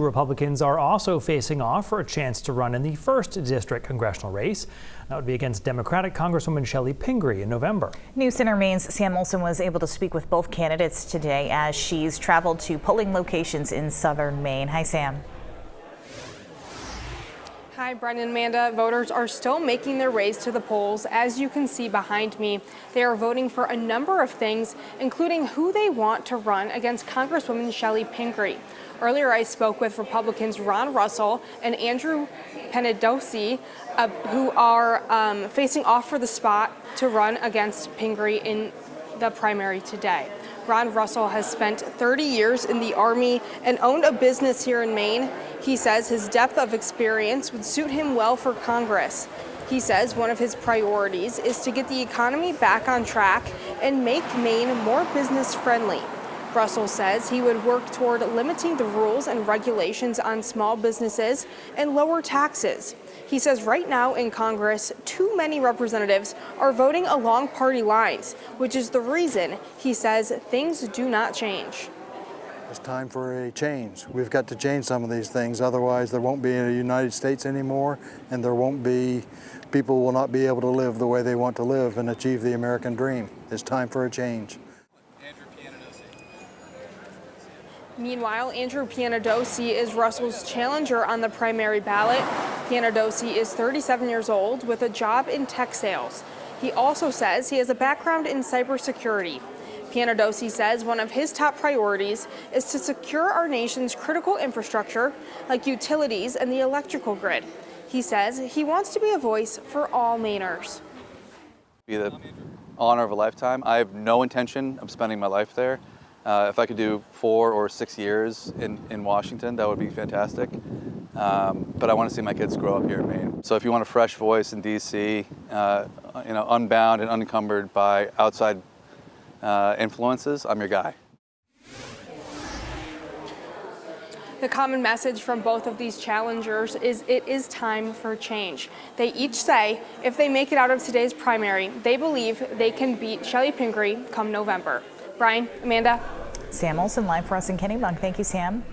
Republicans are also facing off for a chance to run in the 1st District congressional race. That would be against Democratic Congresswoman Chellie Pingree in November. News Center Maine's Sam Olson was able to speak with both candidates today as she's traveled to polling locations in southern Maine. Hi, Sam. Hi, Brendan and Amanda. Voters are still making their ways to the polls. As you can see behind me, they are voting for a number of things, including who they want to run against Congresswoman Chellie Pingree. Earlier, I spoke with Republicans Ron Russell and Andrew Pianadosi, who are facing off for the spot to run against Pingree in the primary today. Ron Russell has spent 30 years in the Army and owned a business here in Maine. He says his depth of experience would suit him well for Congress. He says one of his priorities is to get the economy back on track and make Maine more business friendly. Russell says he would work toward limiting the rules and regulations on small businesses and lower taxes. He says right now in Congress, too many representatives are voting along party lines, which is the reason he says things do not change. It's time for a change. We've got to change some of these things, otherwise there won't be a United States anymore, and people will not be able to live the way they want to live and achieve the American dream. It's time for a change. Meanwhile, Andrew Pianadosi is Russell's challenger on the primary ballot. Pianadosi is 37 years old with a job in tech sales. He also says he has a background in cybersecurity. Pianadosi says one of his top priorities is to secure our nation's critical infrastructure, like utilities and the electrical grid. He says he wants to be a voice for all Mainers. Be the honor of a lifetime. I have no intention of spending my life there. If I could do 4 or 6 years in Washington, that would be fantastic. But I want to see my kids grow up here in Maine. So if you want a fresh voice in D.C., unbound and unencumbered by outside influences, I'm your guy. The common message from both of these challengers is it is time for change. They each say if they make it out of today's primary, they believe they can beat Chellie Pingree come November. Brian, Amanda. Sam Olson live for us in Kennebunk. Thank you, Sam.